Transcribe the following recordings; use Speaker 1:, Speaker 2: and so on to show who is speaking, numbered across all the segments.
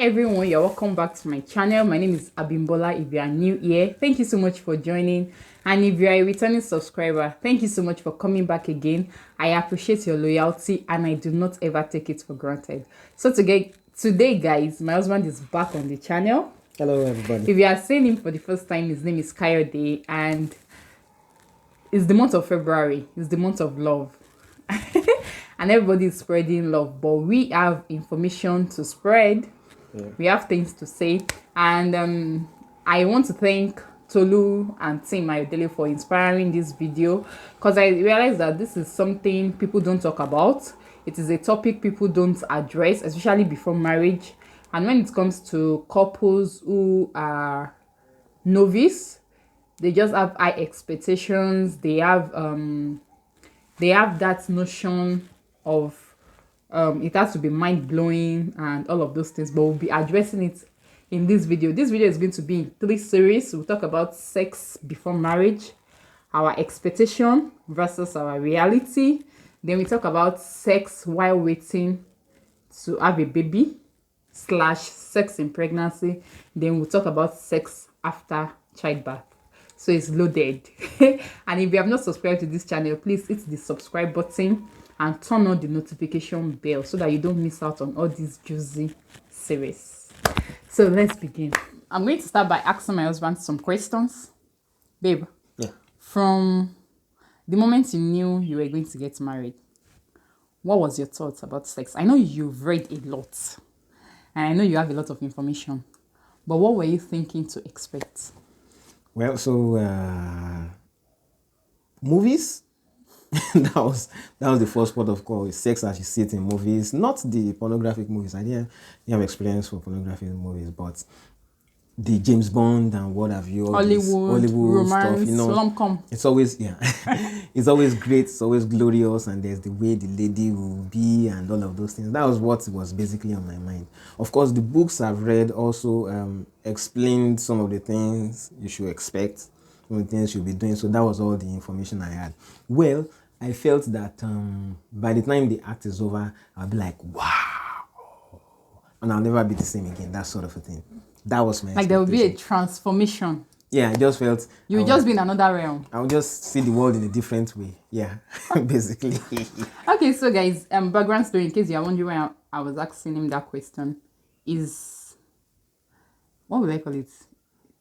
Speaker 1: everyone, you're welcome back to my channel. My name is Abimbola. If you are new here, thank you so much for joining, and if you are a returning subscriber, thank you so much for coming back again. I appreciate your loyalty and I do not ever take it for granted. So today guys, my husband is back on the channel.
Speaker 2: Hello everybody.
Speaker 1: If you are seeing him for the first time, his name is Kayode, and it's the month of February. It's the month of love. And everybody is spreading love, but we have information to spread. We have things to say, and I want to thank Tolu and Team Ayodele for inspiring this video, because I realized that this is something people don't talk about. It is a topic people don't address, especially before marriage. And when it comes to couples who are novice, they just have high expectations. They have that notion of it has to be mind-blowing and all of those things, but we'll be addressing it in this video. This video is going to be in 3 series. We'll talk about sex before marriage, our expectation versus our reality. Then we talk about sex while waiting to have a baby / sex in pregnancy. Then we'll talk about sex after childbirth. So it's loaded. And if you have not subscribed to this channel, please hit the subscribe button and turn on the notification bell so that you don't miss out on all these juicy series. So let's begin. I'm going to start by asking my husband some questions. Babe,
Speaker 2: Yeah.
Speaker 1: from the moment you knew you were going to get married, what was your thoughts about sex? I know you've read a lot and I know you have a lot of information, but what were you thinking to expect?
Speaker 2: Well, so movies. that was the first part of call. Sex as you see it in movies, not the pornographic movies. I didn't have experience for pornographic movies, but the James Bond and what have you,
Speaker 1: Hollywood romance,
Speaker 2: stuff. You know,
Speaker 1: rom-com.
Speaker 2: it's always it's always great. It's always glorious, and there's the way the lady will be and all of those things. That was what was basically on my mind. Of course, the books I've read also explained some of the things you should expect, some of the things you'll be doing. So that was all the information I had. Well, I felt that by the time the act is over, I'll be like, wow, and I'll never be the same again. That sort of a thing. That was my
Speaker 1: Like there will be a transformation.
Speaker 2: Yeah, I just felt
Speaker 1: You will just be in another realm.
Speaker 2: I'll just see the world in a different way. Yeah, basically.
Speaker 1: Okay, so guys, background story, in case you are wondering why I was asking him that question, is, what would I call it?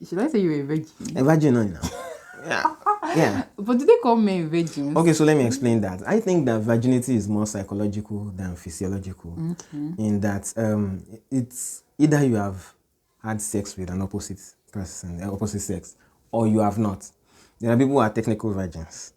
Speaker 1: Should I say you're a virgin?
Speaker 2: A virgin now. Yeah. Yeah.
Speaker 1: But do they call men virgins?
Speaker 2: Okay, so let me explain that. I think that virginity is more psychological than physiological. In that it's either you have had sex with an opposite person, the opposite sex, or you have not. There are people who are technical virgins.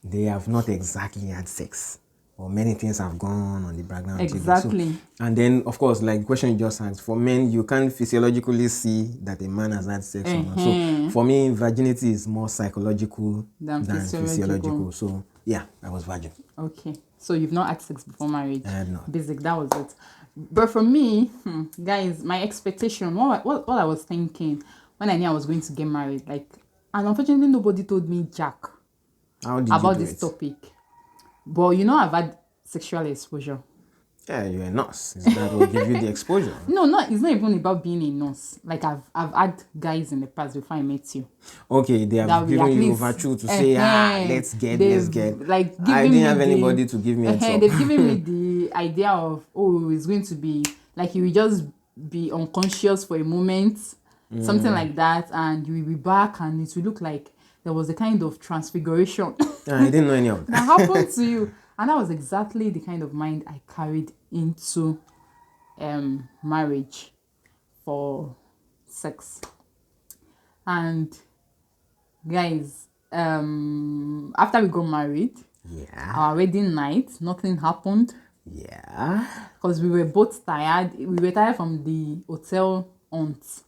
Speaker 2: They have not exactly had sex, or many things have gone on the background.
Speaker 1: Exactly.
Speaker 2: So, and then, of course, like the question you just asked, for men, you can't physiologically see that a man has had sex or not. So for me, virginity is more psychological than physiological. So yeah, I was virgin.
Speaker 1: Okay. So you've not had sex before marriage?
Speaker 2: I had not.
Speaker 1: Basic, that was it. But for me, guys, my expectation, what I was thinking when I knew I was going to get married, like, and unfortunately nobody told me jack about this topic. But you know, I've had sexual exposure.
Speaker 2: Yeah, you're a nurse. That will give you the exposure.
Speaker 1: No, it's not even about being a nurse. Like I've had guys in the past before I met you.
Speaker 2: Okay, they have given you virtue to say, let's get.
Speaker 1: Like
Speaker 2: I didn't have anybody to give me a talk.
Speaker 1: They've given me the idea of, oh, it's going to be like you will just be unconscious for a moment, something like that, and you will be back, and it will look like there was a kind of transfiguration.
Speaker 2: I didn't know any of that.
Speaker 1: That happened to you. And that was exactly the kind of mind I carried into marriage for sex. And guys, after we got married, our wedding night, nothing happened.
Speaker 2: Yeah.
Speaker 1: Because we were both tired. We were tired from the hotel hunt.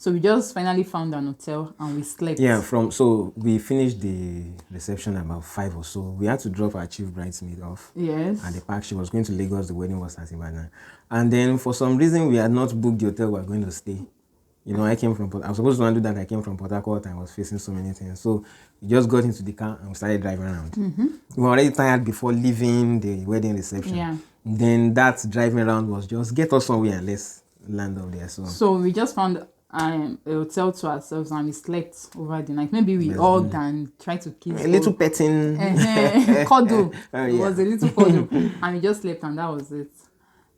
Speaker 1: So we just finally found an hotel and we slept.
Speaker 2: Yeah, so we finished the reception about 5 or so. We had to drop our chief bridesmaid off.
Speaker 1: Yes.
Speaker 2: At the park. She was going to Lagos. The wedding was at Ibadan. And then for some reason we had not booked the hotel we were going to stay. You know, I was supposed to do that. I came from Port Harcourt. I was facing so many things. So we just got into the car and we started driving around. We were already tired before leaving the wedding reception.
Speaker 1: Yeah.
Speaker 2: Then that driving around was just get us somewhere and let's land up there. So
Speaker 1: So we just found a hotel to ourselves and we slept over the night. Maybe we hugged and tried to kiss.
Speaker 2: a little petting.
Speaker 1: Cuddle.
Speaker 2: Oh,
Speaker 1: It
Speaker 2: yeah.
Speaker 1: was a little cuddle. And we just slept and that was it.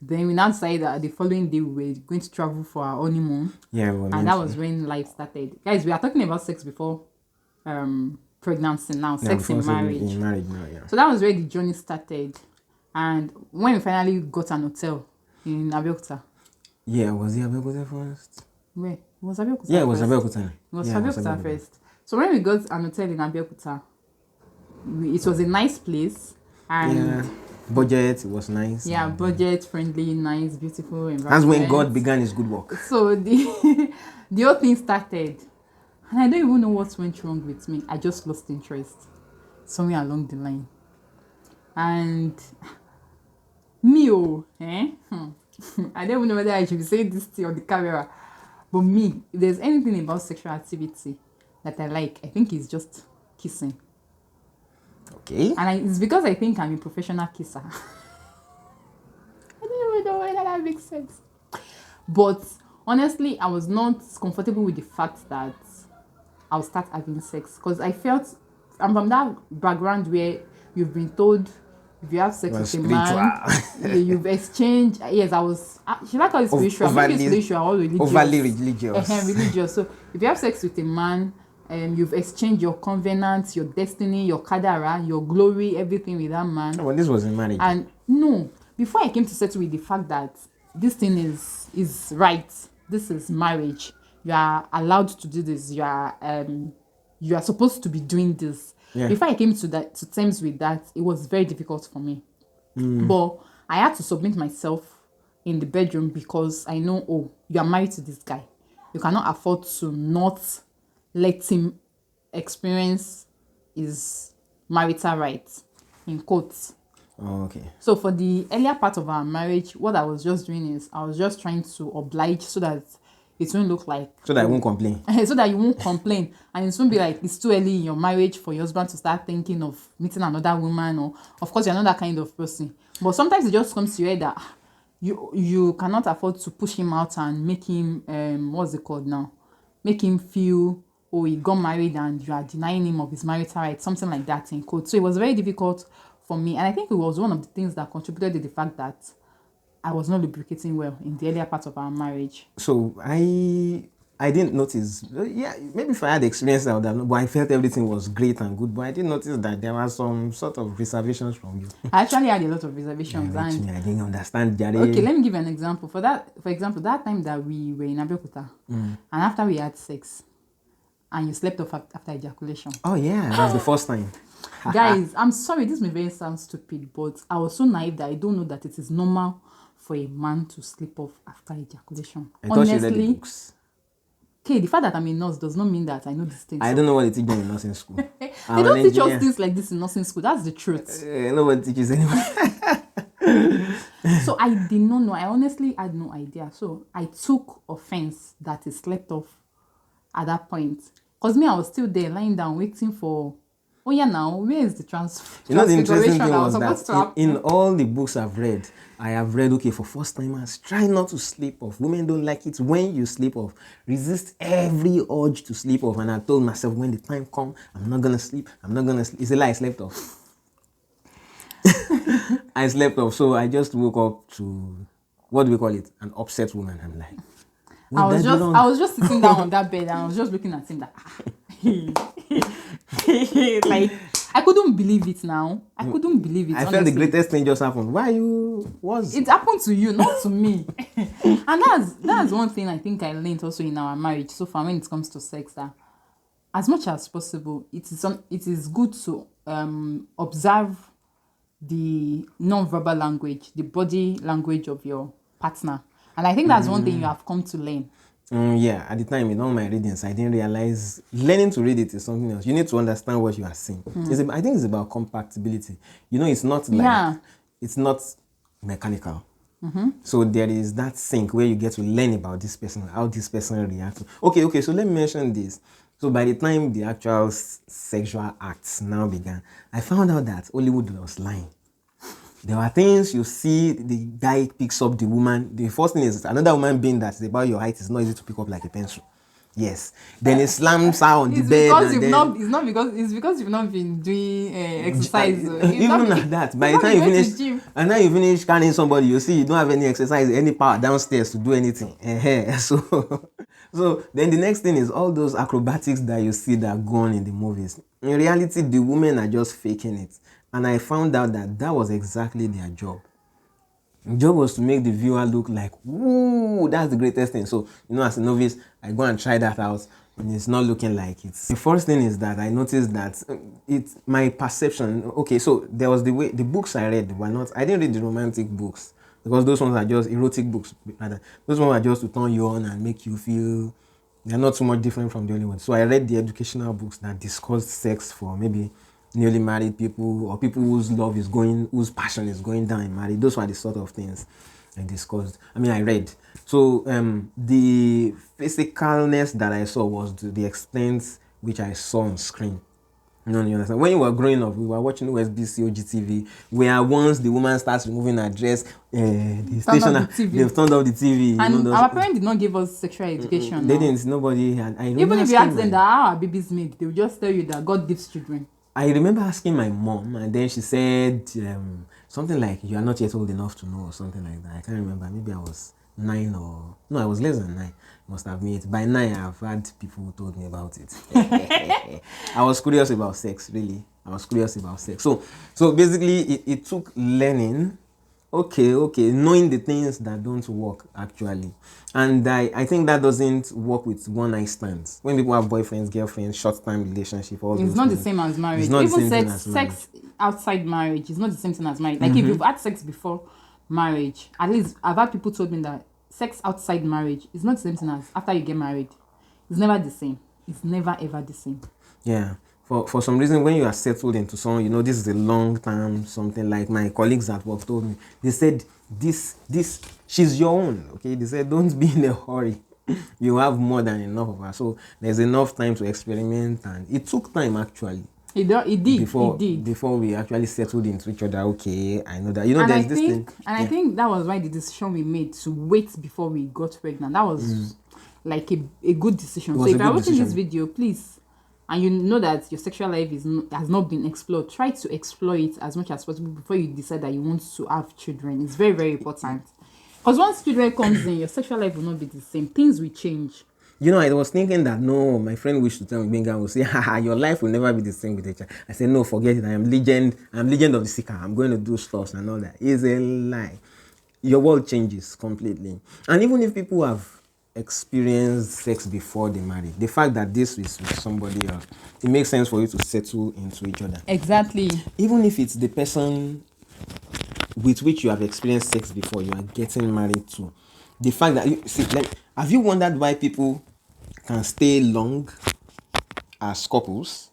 Speaker 1: Then we now decided that the following day we were going to travel for our honeymoon.
Speaker 2: Yeah,
Speaker 1: And that was when life started. Guys, we are talking about sex before pregnancy now. Sex in marriage.
Speaker 2: In marriage now, yeah.
Speaker 1: So that was where the journey started. And when we finally got an hotel in Abeokuta.
Speaker 2: Yeah, was it Abeokuta first?
Speaker 1: Where? It was Abeokuta
Speaker 2: Yeah, it was
Speaker 1: first.
Speaker 2: Abeokuta.
Speaker 1: It was
Speaker 2: Yeah,
Speaker 1: Abeokuta first. So when we got an hotel in Abeokuta, it was a nice place. And
Speaker 2: Yeah. Budget, it was nice.
Speaker 1: yeah, budget friendly, nice, beautiful environment.
Speaker 2: That's when God began his good work.
Speaker 1: So the the whole thing started. And I don't even know what went wrong with me. I just lost interest somewhere along the line. And me, I don't even know whether I should be saying this thing on the camera. But me, if there's anything about sexual activity that I like, I think it's just kissing.
Speaker 2: Okay.
Speaker 1: And it's because I think I'm a professional kisser. I don't even know whether that makes sense. But honestly, I was not comfortable with the fact that I'll start having sex. Because I felt, I'm from that background where you've been told if you have sex with a man, you've exchanged. Yes, I was. Should I call it spiritual? Maybe spiritual or religious.
Speaker 2: Overly religious.
Speaker 1: Religious. So if you have sex with a man, you've exchanged your covenants, your destiny, your kadara, your glory, everything with that man.
Speaker 2: Well, this was in marriage.
Speaker 1: And no, before I came to settle with the fact that this thing is right, this is marriage. You are allowed to do this. You are supposed to be doing this. Yeah. Before I came to terms with that, it was very difficult for me. But I had to submit myself in the bedroom because I know, oh, you are married to this guy. You cannot afford to not let him experience his marital rights, in quotes.
Speaker 2: Oh, okay.
Speaker 1: So for the earlier part of our marriage, what I was just doing is I was just trying to oblige so that it won't look like...
Speaker 2: So that I won't complain.
Speaker 1: So that you won't complain. And it won't be like it's too early in your marriage for your husband to start thinking of meeting another woman, or of course you're not that kind of person. But sometimes it just comes to your head that you cannot afford to push him out and make him, what's it called now? Make him feel, oh, he got married and you are denying him of his marital rights, something like that in quotes. So it was very difficult for me. And I think it was one of the things that contributed to the fact that I was not lubricating well in the earlier part of our marriage.
Speaker 2: So I didn't notice. Yeah, maybe if I had experience, I would have known, but I felt everything was great and good. But I didn't notice that there were some sort of reservations from you.
Speaker 1: I actually had a lot of reservations.
Speaker 2: Yeah, and I didn't understand, Jare.
Speaker 1: Okay, let me give you an example. For example, that time that we were in Abeokuta, and after we had sex, and you slept off after ejaculation.
Speaker 2: Oh yeah, that was the first time.
Speaker 1: Guys, I'm sorry, this may sound stupid, but I was so naive that I don't know that it is normal for a man to sleep off after ejaculation.
Speaker 2: I thought you read the books.
Speaker 1: Okay, the fact that I'm a nurse does not mean that I know these things.
Speaker 2: I don't know what they teach them in nursing school.
Speaker 1: They don't teach us things like this in nursing school. That's the truth.
Speaker 2: Nobody teaches anyone.
Speaker 1: So I did not know. I honestly had no idea. So I took offense that he slept off at that point. Because me, I was still there lying down waiting for... Oh yeah, now, where is the transfiguration?
Speaker 2: You know, the interesting thing was
Speaker 1: that
Speaker 2: in all the books I've read, I have read, okay, for first timers, try not to sleep off. Women don't like it when you sleep off. Resist every urge to sleep off. And I told myself, when the time comes, I'm not going to sleep. I'm not going to sleep. It's a lie, I slept off. I slept off. So I just woke up to, what do we call it? An upset woman. I'm like,
Speaker 1: I was just sitting down on that bed and I was just looking at him like, like, I couldn't believe it now. I couldn't believe it.
Speaker 2: I felt the greatest thing just happened. It
Speaker 1: happened to you, not to me. And that's one thing I think I learned also in our marriage so far when it comes to sex, that as much as possible, it is good to observe the non-verbal language, the body language of your partner. And I think that's one thing you have come to learn.
Speaker 2: Yeah, at the time in all my readings, I didn't realize learning to read it is something else. You need to understand what you are saying. I think it's about compatibility. You know, it's not like it's not mechanical. So there is that sync where you get to learn about this person, how this person reacts. Okay. So let me mention this. So by the time the actual sexual acts now began, I found out that Hollywood was lying. There are things you see the guy picks up the woman. The first thing is another woman being that is about your height is not easy to pick up like a pencil. Yes. Then he slams her on the
Speaker 1: It's
Speaker 2: bed
Speaker 1: because
Speaker 2: and
Speaker 1: you've
Speaker 2: then
Speaker 1: not. It's not because. It's because you've not been doing exercise.
Speaker 2: even at that, by the time you finish, and now you finish scanning somebody, you see you don't have any exercise, any power downstairs to do anything. So, so then the next thing is all those acrobatics that you see that go on in the movies. In reality, the women are just faking it, and I found out that that was exactly their job. The job was to make the viewer look like, "Ooh, that's the greatest thing." So, as a novice, I go and try that out, and it's not looking like it. The first thing is that I noticed that it's my perception. Okay, so there was the way the books I read were not. I didn't read the romantic books because those ones are just erotic books. Rather, those ones are just to turn you on and make you feel. They're not too much different from the only ones. So I read the educational books that discussed sex for maybe newly married people or people whose passion is going down in marriage. Those were the sort of things I discussed. I read. So the physicalness that I saw was to the extent which I saw on screen. You understand? When you were growing up, we were watching OSBC, OGTV, where once the woman starts removing her dress, the station, they've turned off the TV.
Speaker 1: And our parents did not give us sexual education.
Speaker 2: They didn't. Nobody had.
Speaker 1: Even if you ask them that how our babies made, they will just tell you that God gives children.
Speaker 2: I remember asking my mom, and then she said something like, "You are not yet old enough to know," or something like that. I can't remember. Maybe I was 9 or... No, I was less than 9. Must have been 8. By 9, I've had people who told me about it. I was curious about sex, really. I was curious about sex. So basically, it took learning. Okay, knowing the things that don't work, actually. And I think that doesn't work with one-night stands. When people have boyfriends, girlfriends, short-term relationship, all
Speaker 1: it's not the same as marriage. Even sex outside marriage is not the same thing as marriage. Like if you've had sex before marriage, at least I've had people told me that sex outside marriage is not the same thing as after you get married. It's never the same. It's never ever the same.
Speaker 2: Yeah. For some reason, when you are settled into someone, this is a long term, something like my colleagues at work told me. They said, this, she's your own, okay? They said, don't be in a hurry. You have more than enough of her. So there's enough time to experiment. And it took time, actually.
Speaker 1: It did.
Speaker 2: Before we actually settled into each other. Okay, I know that. There's this thing.
Speaker 1: And I think that was why the decision we made to wait before we got pregnant. That was like a good decision. So if you're watching this video, please, and you know that your sexual life has not been explored, try to explore it as much as possible before you decide that you want to have children. It's very, very important. Because once children comes in, your sexual life will not be the same. Things will change.
Speaker 2: I was thinking that, no, my friend wished to tell me, Benga will say, your life will never be the same with a child. I said, no, forget it. I'm legend of the seeker. I'm going to do stuff and all that. It's a lie. Your world changes completely. And even if people have experienced sex before they marry, the fact that this is with somebody else, it makes sense for you to settle into each other.
Speaker 1: Exactly.
Speaker 2: Even if it's the person with which you have experienced sex before, you are getting married to. The fact that have you wondered why people can stay long as couples?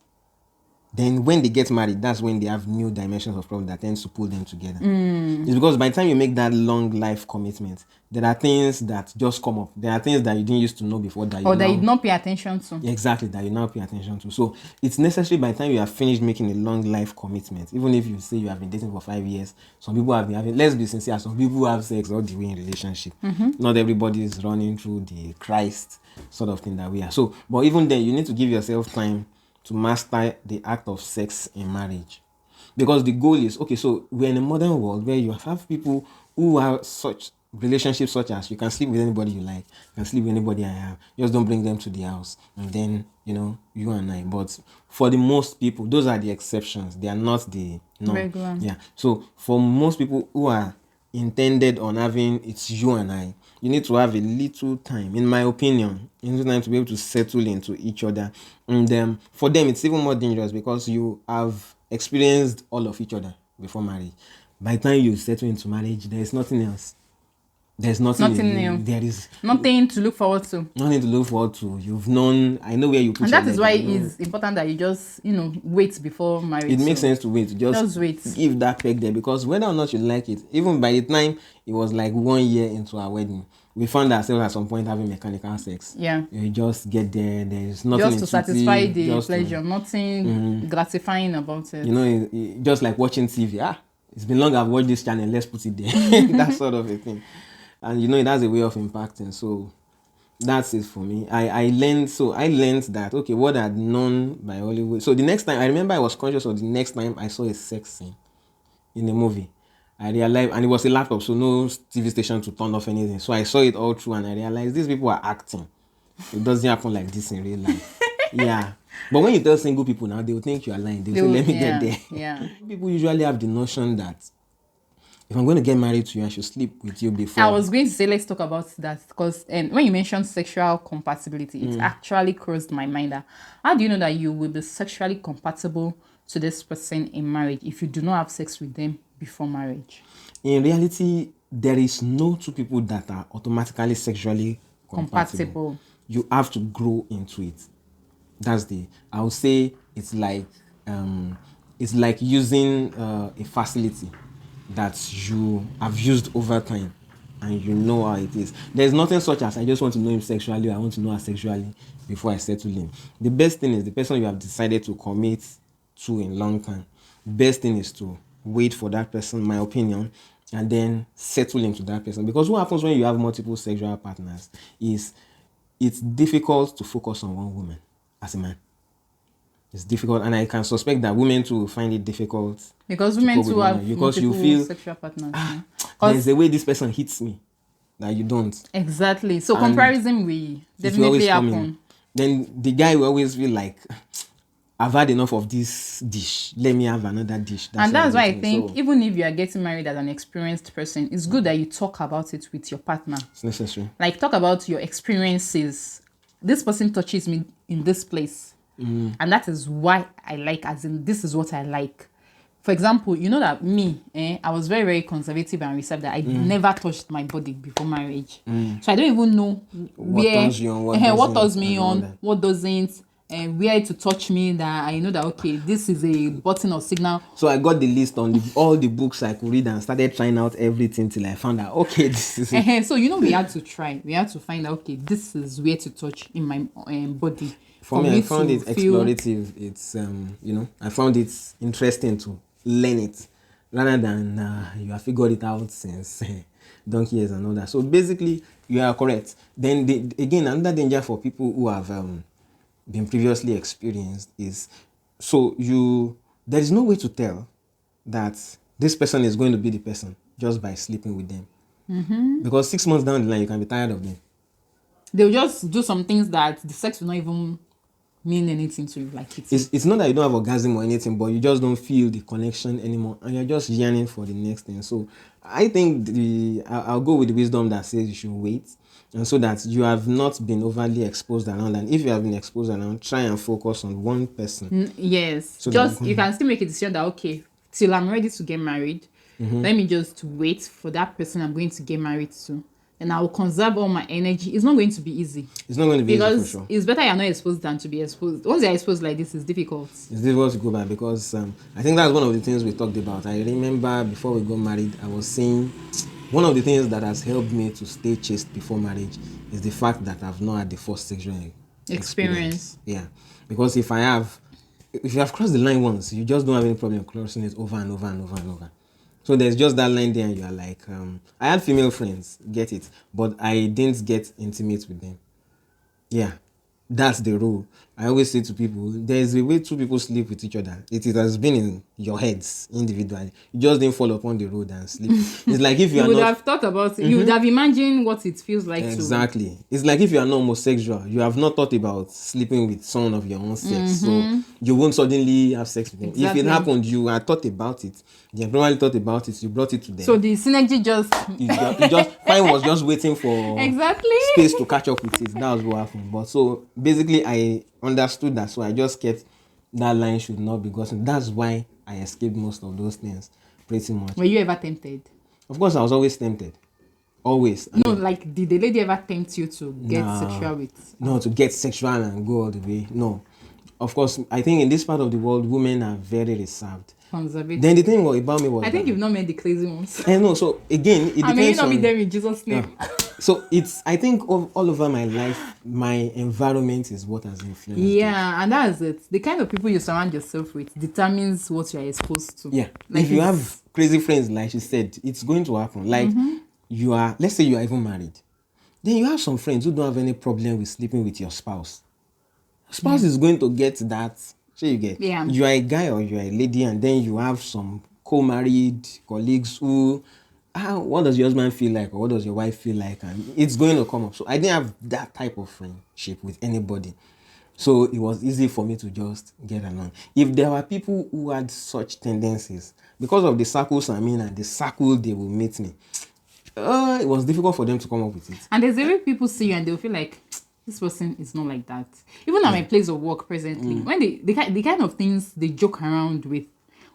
Speaker 2: Then when they get married, that's when they have new dimensions of problem that tends to pull them together. It's because by the time you make that long life commitment, there are things that just come up. There are things that you didn't used to know before that
Speaker 1: you did not pay attention to.
Speaker 2: Exactly, that you now pay attention to. So it's necessary by the time you have finished making a long life commitment. Even if you say you have been dating for 5 years, some people have been having, let's be sincere, some people have sex all the way in relationship. Not everybody is running through the Christ sort of thing that we are. So, but even then, you need to give yourself time to master the act of sex in marriage. Because the goal is, okay, so we're in a modern world where you have people who have such relationships such as you can sleep with anybody you like, you can sleep with anybody I have, just don't bring them to the house, and then, you and I. But for the most people, those are the exceptions. They are not the norm.
Speaker 1: Regular.
Speaker 2: Yeah. So for most people who are intended on having it's you and I, you need to have a little time, in my opinion, to be able to settle into each other. And for them, it's even more dangerous because you have experienced all of each other before marriage. By the time you settle into marriage, there is nothing else. There's nothing new. There is
Speaker 1: nothing to look forward to.
Speaker 2: Nothing to look forward to. You've known. I know where you put.
Speaker 1: And that is why it's important that you just, wait before marriage.
Speaker 2: It makes sense to wait. Just
Speaker 1: wait.
Speaker 2: Give that peg there, because whether or not you like it, even by the time it was like 1 year into our wedding, we found ourselves at some point having mechanical sex.
Speaker 1: Yeah.
Speaker 2: You just get there. There's nothing
Speaker 1: just to satisfy the pleasure. Nothing gratifying about it.
Speaker 2: Just like watching TV. It's been long I've watched this channel, let's put it there. That sort of a thing. And it has a way of impacting. So that's it for me. I learned that, okay, what I'd known by Hollywood. So the next time, I remember I was conscious of the next time I saw a sex scene in the movie. I realized, and it was a laptop, so no TV station to turn off anything. So I saw it all through and I realized these people are acting. It doesn't happen like this in real life. Yeah. But when you tell single people now, they will think you are lying. They will say, let me get there.
Speaker 1: Yeah.
Speaker 2: People usually have the notion that if I'm going to get married to you, I should sleep with you before.
Speaker 1: I was going to say, let's talk about that, because when you mentioned sexual compatibility, it actually crossed my mind that how do you know that you will be sexually compatible to this person in marriage if you do not have sex with them before marriage?
Speaker 2: In reality, there is no two people that are automatically sexually compatible. You have to grow into it. I would say it's like using a facility that you have used over time and you know how it is. There's nothing such as I just want to know him sexually, I want to know her sexually before I settle in. The best thing is the person you have decided to commit to in long time. The best thing is to wait for that person, my opinion, and then settle into that person. Because what happens when you have multiple sexual partners is it's difficult to focus on one woman as a man. It's difficult, and I can suspect that women too find it difficult.
Speaker 1: Because women too have multiple sexual partners.
Speaker 2: There's a way this person hits me that you don't.
Speaker 1: Exactly. So comparison will definitely happen.
Speaker 2: Then the guy will always feel like, I've had enough of this dish. Let me have another dish.
Speaker 1: That's why I think even if you are getting married as an experienced person, it's good that you talk about it with your partner.
Speaker 2: It's necessary.
Speaker 1: Like, talk about your experiences. This person touches me in this place. And that is why I like, as in, this is what I like. For example, you know that me, I was very, very conservative and reserved, that I never touched my body before marriage. So I don't even know
Speaker 2: what turns you on,
Speaker 1: what turns me on, what doesn't, where to touch me, that I know that, okay, this is a button or signal.
Speaker 2: So I got the list on all the books I could read and started trying out everything till I found out, okay, this is it.
Speaker 1: So, we had to try. We had to find out, okay, this is where to touch in my body.
Speaker 2: For me, I found it explorative. It's, I found it interesting to learn it rather than you have figured it out since donkey years and all that. So basically, you are correct. Then, again, another danger for people who have been previously experienced is, there is no way to tell that this person is going to be the person just by sleeping with them. Because 6 months down the line, you can be tired of them.
Speaker 1: They'll just do some things that the sex will not even mean anything to you, like
Speaker 2: it's not that you don't have orgasm or anything, but you just don't feel the connection anymore and you're just yearning for the next thing. So I think I'll go with the wisdom that says you should wait, and so that you have not been overly exposed around, and if you have been exposed around, try and focus on one person.
Speaker 1: Yes, so just you can still make a decision that, okay, till I'm ready to get married, let me just wait for that person I'm going to get married to, and I will conserve all my energy. It's not going to be easy.
Speaker 2: It's not going to be
Speaker 1: easy,
Speaker 2: for sure.
Speaker 1: It's better you're not exposed than to be exposed. Once you're exposed like this, it's difficult.
Speaker 2: It's difficult to go back, because I think that's one of the things we talked about. I remember before we got married, I was saying one of the things that has helped me to stay chaste before marriage is the fact that I've not had the first sexual experience. Yeah, because if you have crossed the line once, you just don't have any problem crossing it over and over and over and over. So there's just that line there, and you are like, I had female friends, get it, but I didn't get intimate with them. Yeah, that's the rule. I always say to people, there's a way two people sleep with each other. It has been in your heads individually. You just didn't fall upon the road and sleep. It's like if you
Speaker 1: would have thought about it. You would have imagined what it feels like.
Speaker 2: Exactly. It's like if you are not homosexual, you have not thought about sleeping with someone of your own sex. So you won't suddenly have sex with them. Exactly. If it happened, you had thought about it. You probably thought about it. You brought it to them.
Speaker 1: So the synergy
Speaker 2: Fine was just waiting for
Speaker 1: exactly
Speaker 2: space to catch up with it. That was what happened. But so basically, I understood that, so I just kept that line should not be gossip. That's why I escaped most of those things pretty much.
Speaker 1: Were you ever tempted?
Speaker 2: Of course, I was always tempted. Always.
Speaker 1: No, like, did the lady ever tempt you to get sexual with?
Speaker 2: No, to get sexual and go all the way. No. Of course, I think in this part of the world, women are very reserved.
Speaker 1: Conservative.
Speaker 2: Then the thing about me was,
Speaker 1: I think you've not met the crazy ones.
Speaker 2: I know. So again, it depends.
Speaker 1: May you not be there in Jesus' name.
Speaker 2: So I think all over my life, my environment is what has influenced.
Speaker 1: Yeah, and that's it. The kind of people you surround yourself with determines what you are exposed to.
Speaker 2: Yeah. Like if you have crazy friends, like she said, it's going to happen. Like you are, let's say you are even married. Then you have some friends who don't have any problem with sleeping with your spouse. Spouse is going to get that. So you get,
Speaker 1: Yeah.
Speaker 2: you are a guy or you are a lady, and then you have some co-married colleagues who, what does your husband feel like, or what does your wife feel like, and it's going to come up. So I didn't have that type of friendship with anybody. So it was easy for me to just get along. If there were people who had such tendencies, because of the circles I'm in and the circle they will meet me, it was difficult for them to come up with it.
Speaker 1: And there's a way people see you and they'll feel like this person is not like that. Even at my place of work presently, when the kind of things they joke around with,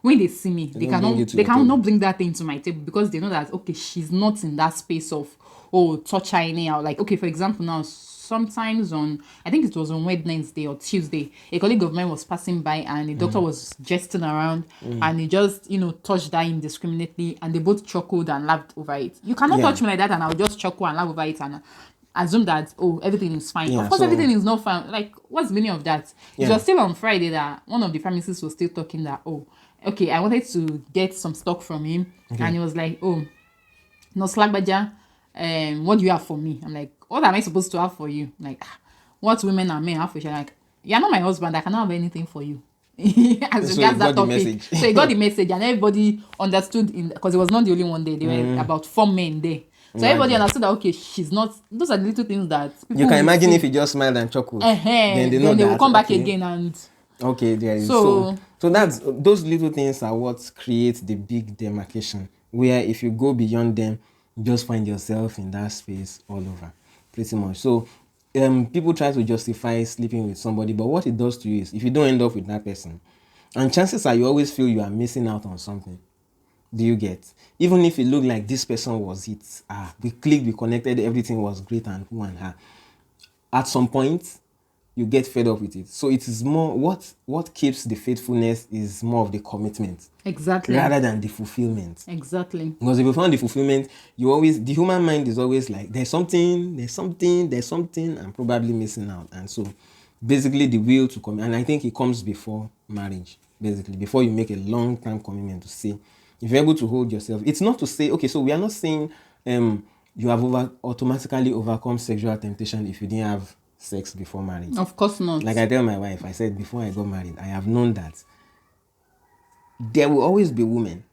Speaker 1: when they see me, they cannot bring that thing to my table, because they know that, okay, she's not in that space of, oh, touch her anyhow. Like, okay, for example, now sometimes on, I think it was on Wednesday or Tuesday, a colleague of mine was passing by and the doctor was jesting around and he just, touched her indiscriminately, and they both chuckled and laughed over it. You cannot touch me like that and I'll just chuckle and laugh over it and assume that, oh, everything is fine. Of course, everything is not fine. Like, what's the meaning of that? It was still on Friday that one of the pharmacists was still talking that, oh, okay, I wanted to get some stock from him, and he was like, oh, no, Slagbaja, what do you have for me? I'm like, what am I supposed to have for you? Like, what women and men have for you? Like, you're not my husband, I cannot have anything for you. As regards that topic. So he got the message, and everybody understood, because it was not the only one there. There were about 4 men there. So everybody understood that, okay, she's not, those are the little things that
Speaker 2: you can imagine see. If you just smiled and chuckled,
Speaker 1: then they will come back again and
Speaker 2: there is so that's, those little things are what creates the big demarcation, where if you go beyond them, you just find yourself in that space all over, pretty much. So people try to justify sleeping with somebody, but what it does to you is, if you don't end up with that person, and chances are you always feel you are missing out on something. Do you get? Even if it looked like this person was it, we clicked, we connected, everything was great and who and her. At some point, you get fed up with it. So it is more, what keeps the faithfulness is more of the commitment.
Speaker 1: Exactly.
Speaker 2: Rather than the fulfillment.
Speaker 1: Exactly.
Speaker 2: Because if you found the fulfillment, the human mind is always like, there's something, I'm probably missing out. And so basically the will to commit, and I think it comes before marriage, basically, before you make a long-term commitment to say, if you're able to hold yourself, it's not to say, okay, so we are not saying you have automatically overcome sexual temptation if you didn't have sex before marriage.
Speaker 1: Of course not.
Speaker 2: Like I tell my wife, I said, before I got married, I have known that there will always be women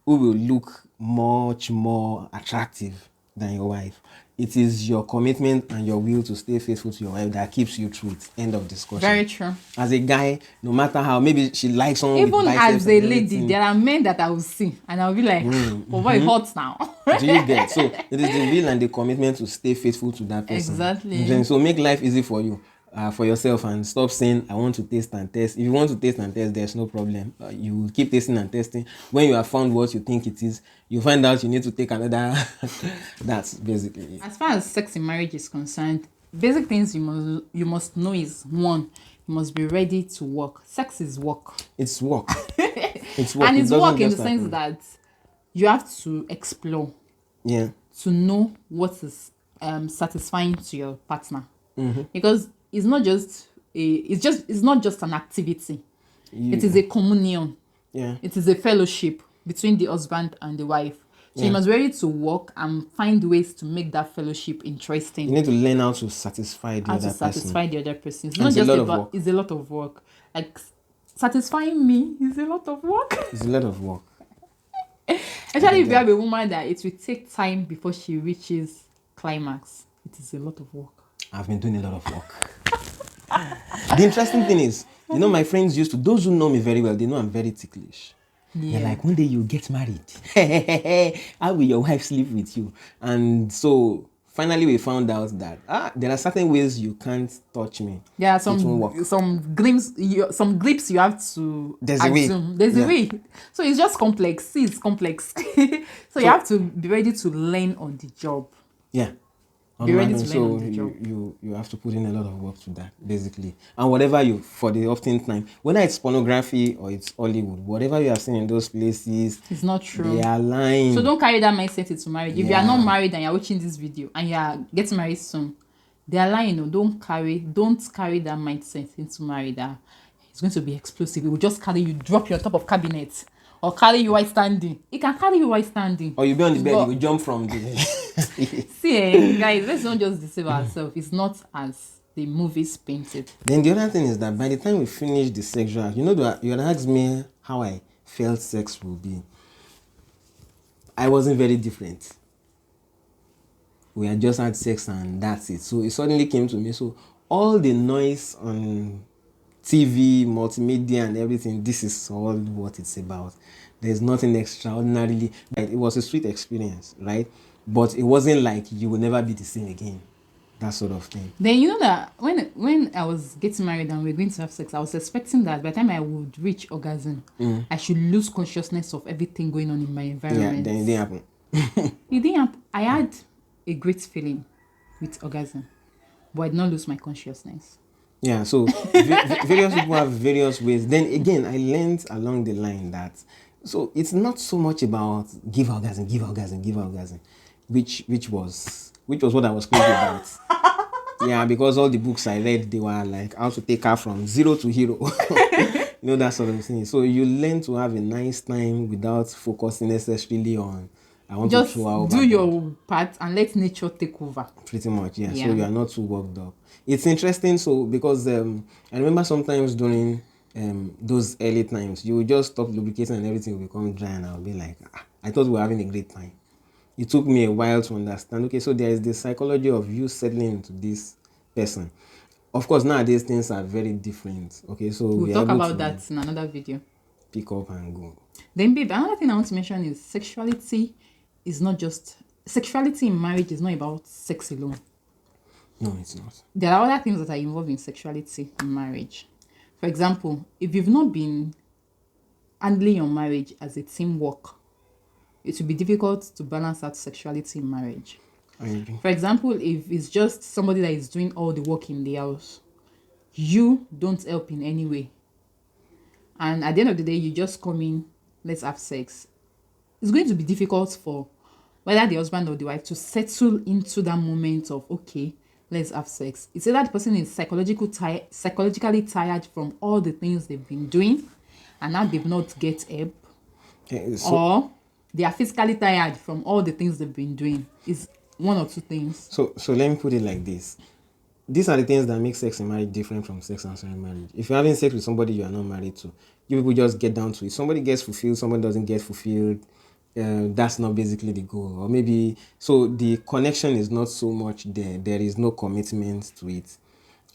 Speaker 2: who will look much more attractive than your wife. It is your commitment and your will to stay faithful to your wife that keeps you through it. End of discussion.
Speaker 1: Very true.
Speaker 2: As a guy, no matter how, maybe she likes someone
Speaker 1: even
Speaker 2: with biceps
Speaker 1: as a lady, there are men that I will see and I'll be like, oh boy, hot now.
Speaker 2: Do you get? So it is the will and the commitment to stay faithful to that person.
Speaker 1: Exactly.
Speaker 2: So make life easy for you. For yourself, and stop saying I want to taste and test. If you want to taste and test, there's no problem. You will keep tasting and testing. When you have found what you think it is, you find out you need to take another. That's basically it.
Speaker 1: As far as sex in marriage is concerned, basic things you must know is, one, you must be ready to work. Sex is work.
Speaker 2: It's work. It's work.
Speaker 1: And it's work in the sense that you have to explore.
Speaker 2: Yeah.
Speaker 1: To know what is satisfying to your partner. Because it's not just an activity. It is a communion.
Speaker 2: Yeah.
Speaker 1: It is a fellowship between the husband and the wife. So you must be ready to work and find ways to make that fellowship interesting.
Speaker 2: You need to learn how to satisfy the other person.
Speaker 1: It's not just about, it's a lot of work. Like, satisfying me is a lot of work.
Speaker 2: It's a lot of work.
Speaker 1: Especially if you have a woman that it will take time before she reaches climax. It is a lot of work.
Speaker 2: I've been doing a lot of work. The interesting thing is, my friends those who know me very well, they know I'm very ticklish. Yeah. They're like, one day you get married. How will your wife sleep with you? And so finally we found out that there are certain ways you can't touch me.
Speaker 1: There are some glimpses you have to assume. There's a way. So it's just complex. See, it's complex. So you have to be ready to learn on the job.
Speaker 2: Yeah.
Speaker 1: Be ready to learn on the job.
Speaker 2: You have to put in a lot of work to that, basically. And whatever for the often time, whether it's pornography or it's Hollywood, whatever you have seen in those places,
Speaker 1: it's not true.
Speaker 2: They are lying.
Speaker 1: So don't carry that mindset into marriage. If you are not married and you're watching this video and you are getting married soon, they are lying. Don't carry that mindset into marriage. That it's going to be explosive. It will just carry you, drop you on top of cabinets. or carry you while standing. It can carry you while standing.
Speaker 2: Or you be on the bed,
Speaker 1: But-
Speaker 2: you will jump from the.
Speaker 1: See, guys, let's not just deceive ourselves. It's not as the movies painted.
Speaker 2: Then the other thing is that by the time we finish the sexual act, you had asked me how I felt sex will be. I wasn't very different. We had just had sex and that's it. So it suddenly came to me. So all the noise on TV, multimedia and everything, this is all what it's about. There's nothing extraordinarily. It was a sweet experience, right? But it wasn't like you will never be the same again. That sort of thing.
Speaker 1: Then you know that when I was getting married and we were going to have sex, I was expecting that by the time I would reach orgasm, I should lose consciousness of everything going on in my environment.
Speaker 2: Yeah, then it didn't happen.
Speaker 1: It didn't happen. I had a great feeling with orgasm, but I did not lose my consciousness.
Speaker 2: Yeah, so various people have various ways. Then again, I learned along the line that so it's not so much about give orgasm, which was what I was crazy about. Yeah, because all the books I read, they were like how to take her from zero to hero. That sort of thing. So you learn to have a nice time without focusing necessarily on I want
Speaker 1: Just
Speaker 2: to throw out
Speaker 1: do your part and let nature take over.
Speaker 2: Pretty much, yeah.
Speaker 1: Yeah.
Speaker 2: So you are not too worked up. It's interesting, so because I remember sometimes during those early times, you would just stop lubricating and everything will become dry, and I'll be like, I thought we were having a great time. It took me a while to understand. Okay, so there is the psychology of you settling into this person. Of course, nowadays things are very different. Okay, so
Speaker 1: We'll
Speaker 2: we are
Speaker 1: talk
Speaker 2: able
Speaker 1: about
Speaker 2: to
Speaker 1: that in another video.
Speaker 2: pick up and go.
Speaker 1: Then, babe, another thing I want to mention is sexuality is not just sexuality in marriage is not about sex alone.
Speaker 2: No, it's not.
Speaker 1: There are other things that are involved in sexuality in marriage. For example, if you've not been handling your marriage as a teamwork, it will be difficult to balance out sexuality in marriage.
Speaker 2: I agree.
Speaker 1: For example, if it's just somebody that is doing all the work in the house, you don't help in any way. And at the end of the day, you just come in, let's have sex. It's going to be difficult for whether the husband or the wife to settle into that moment of, okay, let's have sex. It's either the person is psychologically tired from all the things they've been doing and now they've not get help, or they are physically tired from all the things they've been doing. It's one or two things.
Speaker 2: So let me put it like this. These are the things that make sex in marriage different from sex outside marriage. If you're having sex with somebody you are not married to, you people just get down to it. Somebody gets fulfilled, somebody doesn't get fulfilled. That's not basically the goal. Or maybe, so the connection is not so much there. There is no commitment to it.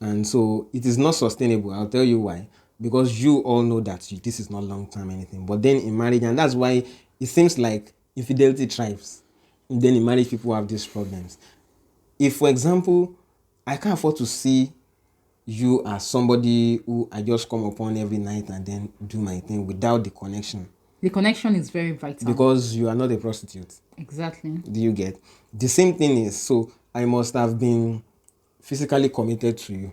Speaker 2: And so it is not sustainable. I'll tell you why. Because you all know that this is not long-term anything. But then in marriage, and that's why it seems like infidelity thrives. And then in marriage, people have these problems. If, for example, I can't afford to see you as somebody who I just come upon every night and then do my thing without the connection.
Speaker 1: The connection is very vital.
Speaker 2: Because you are not a prostitute.
Speaker 1: Exactly.
Speaker 2: Do you get? The same thing is, so I must have been physically committed to you.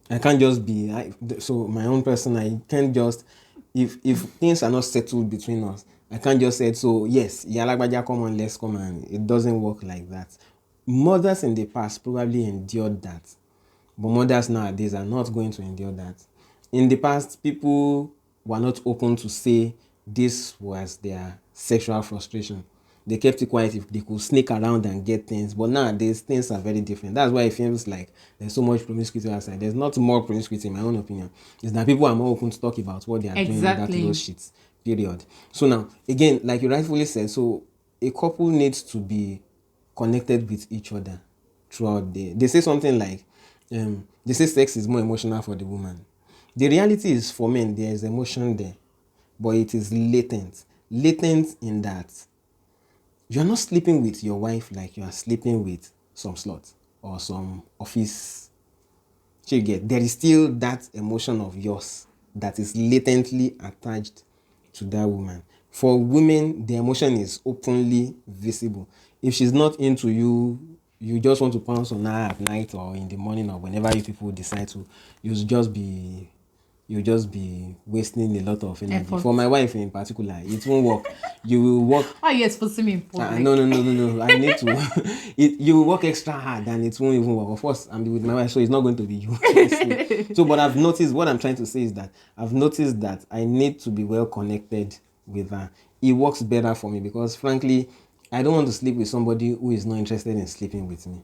Speaker 2: I can't just be, so my own person, I can't just, if things are not settled between us, I can't just say, so yes, Yalagbaja, come on, let's come on. It doesn't work like that. Mothers in the past probably endured that. But mothers nowadays are not going to endure that. In the past, people were not open to say this was their sexual frustration. They kept it quiet if they could sneak around and get things. But nowadays, things are very different. That's why it feels like there's so much promiscuity outside. There's not more promiscuity, in my own opinion. It's that people are more open to talk about what they are doing without those shits. Period. So now, again, like you rightfully said, so a couple needs to be connected with each other throughout the day. They say something like, they say sex is more emotional for the woman. The reality is, for men, there is emotion there, but it is latent. Latent in that you are not sleeping with your wife like you are sleeping with some slut or some office. So you get, there is still that emotion of yours that is latently attached to that woman. For women, the emotion is openly visible. If she's not into you, you just want to pounce on her at night or in the morning or whenever you people decide to, you'll just be wasting a lot of energy.
Speaker 1: Effort.
Speaker 2: For my wife in particular, it won't work. You will work.
Speaker 1: Why are you exposing me in public?
Speaker 2: No. I need to. You will work extra hard and it won't even work. Of course, I'm with my wife, so it's not going to be you. So, but I've noticed, what I'm trying to say is that I've noticed that I need to be well connected with her. It works better for me because frankly, I don't want to sleep with somebody who is not interested in sleeping with me.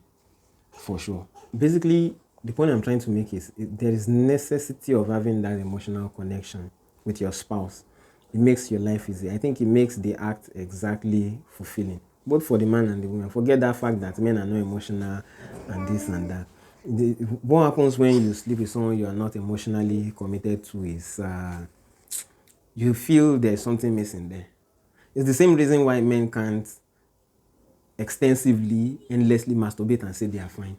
Speaker 2: For sure. Basically, the point I'm trying to make is there is necessity of having that emotional connection with your spouse. It makes your life easy. I think it makes the act exactly fulfilling, both for the man and the woman. Forget that fact that men are not emotional and this and that. What happens when you sleep with someone you are not emotionally committed to is you feel there's something missing there. It's the same reason why men can't extensively, endlessly masturbate and say they are fine.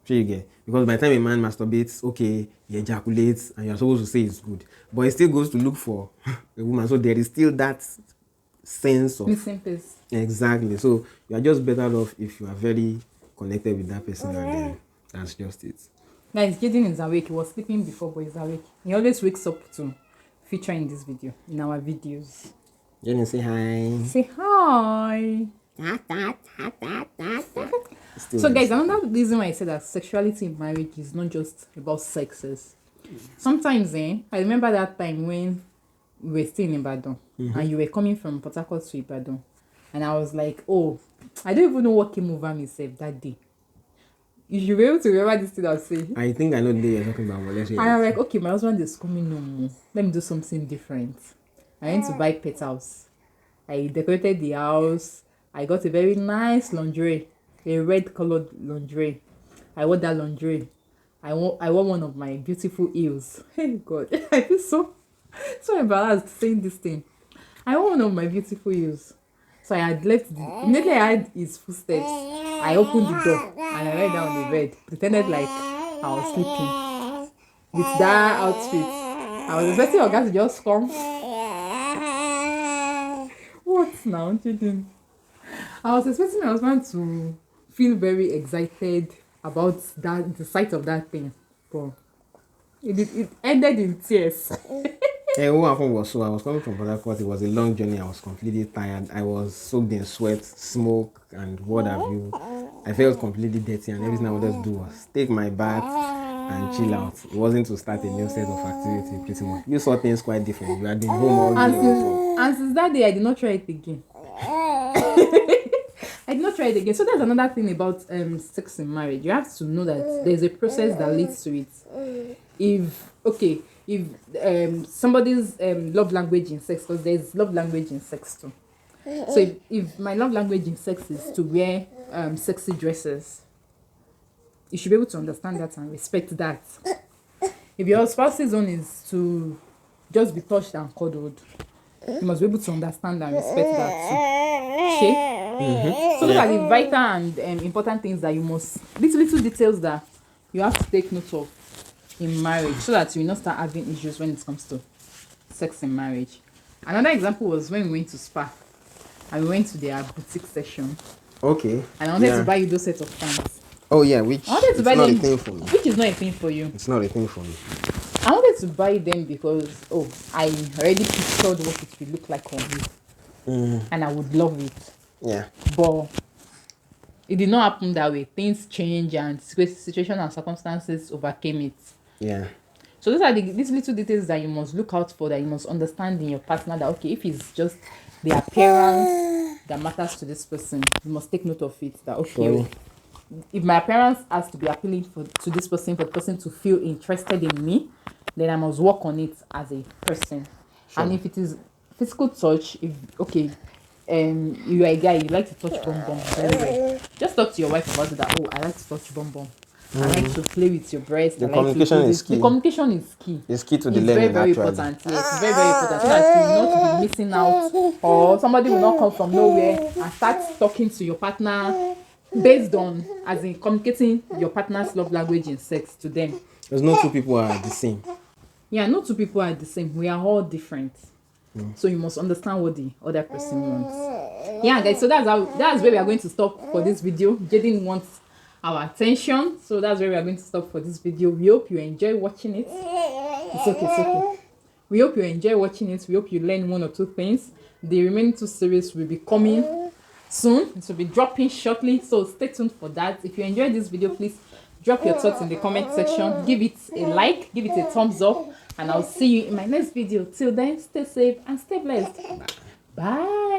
Speaker 2: Sure you get? Because by the time a man masturbates, okay, he ejaculates and you're supposed to say it's good. But he still goes to look for a woman. So there is still that sense of
Speaker 1: Missing piece.
Speaker 2: exactly. So you are just better off if you are very connected with that person and then that's just it.
Speaker 1: Guys, Jaden is awake. He was sleeping before, but he's awake. He always wakes up to feature in this video, in our videos.
Speaker 2: Jenny, say hi.
Speaker 1: Say hi. So guys, another reason why I said that sexuality in marriage is not just about sexes. Sometimes, I remember that time when we were still in Ibadan and you were coming from Port Harcourt to Ibadan, and I was like, oh, I don't even know what came over me that day. You should be able to remember this thing I was saying.
Speaker 2: I think I know the day you're talking about, but let's hear
Speaker 1: And I'm
Speaker 2: it.
Speaker 1: like, okay, my husband is coming no more. Let me do something different. I went to buy pet house. I decorated the house. I got a very nice lingerie, a red colored lingerie. I wore that lingerie. I wore one of my beautiful heels. Hey God, I feel so embarrassed saying this thing. I wore one of my beautiful heels. So I had left immediately I had his footsteps. I opened the door and I went down on the bed, pretended like I was sleeping. With that outfit, I was expecting Oga to just come. What now, Jaden? I was expecting my husband to feel very excited about the sight of that thing, but it ended in tears.
Speaker 2: What happened was, so I was coming from Port Harcourt. It was a long journey. I was completely tired. I was soaked in sweat, smoke, and what have you. I felt completely dirty, and everything I wanted to do was take my bath and chill out. It wasn't to start a new set of activity, pretty much. You saw things quite different. You had been home all day.
Speaker 1: And since that day, I did not try it again. I did not try it again. So that's another thing about sex in marriage. You have to know that there's a process that leads to it. If somebody's love language in sex, because there's love language in sex too. So if my love language in sex is to wear sexy dresses, you should be able to understand that and respect that. If your spouse's own is to just be touched and cuddled, you must be able to understand and respect that too. Okay? So those are the vital and important things that you must, little details that you have to take note of in marriage, so that you will not start having issues when it comes to sex in marriage. Another example was when we went to spa and we went to their boutique session.
Speaker 2: Okay.
Speaker 1: And I wanted to buy you those sets of pants.
Speaker 2: Oh yeah, which
Speaker 1: I wanted to
Speaker 2: it's
Speaker 1: buy
Speaker 2: not
Speaker 1: them,
Speaker 2: a thing for me.
Speaker 1: which is not a thing for you.
Speaker 2: It's not a thing for me.
Speaker 1: I wanted to buy them because I already pictured what it would look like on me, and I would love it.
Speaker 2: Yeah.
Speaker 1: But it did not happen that way. Things change and situation and circumstances overcame it.
Speaker 2: Yeah.
Speaker 1: So those are these little details that you must look out for, that you must understand in your partner, that okay, if it's just the appearance that matters to this person, you must take note of it. That okay, if my appearance has to be appealing to this person, for the person to feel interested in me, then I must work on it as a person. Sure. And if it is physical touch, if you are a guy, you like to touch bum bum very well, just talk to your wife about it, that I like to touch bum bum. I like to play with your breast.
Speaker 2: The communication is key.
Speaker 1: The communication is key.
Speaker 2: It's key to the learning,
Speaker 1: very
Speaker 2: actually.
Speaker 1: Important. Yes, it's very, very important. So that you will not be missing out, or somebody will not come from nowhere and start talking to your partner based on, as in communicating your partner's love language in sex to them.
Speaker 2: There's no two people are the same.
Speaker 1: Yeah, no two people are the same. We are all different. So you must understand what the other person wants. Yeah, guys. So that's where we are going to stop for this video. Jaden wants our attention, so that's where we are going to stop for this video. We hope you enjoy watching it. It's okay. We hope you enjoy watching it. We hope you learn one or two things. The remaining 2 series will be coming soon. It will be dropping shortly, so stay tuned for that. If you enjoyed this video, please Drop your thoughts in the comment section. Give it a like, give it a thumbs up, and I'll see you in my next video. Till then, stay safe and stay blessed. Bye.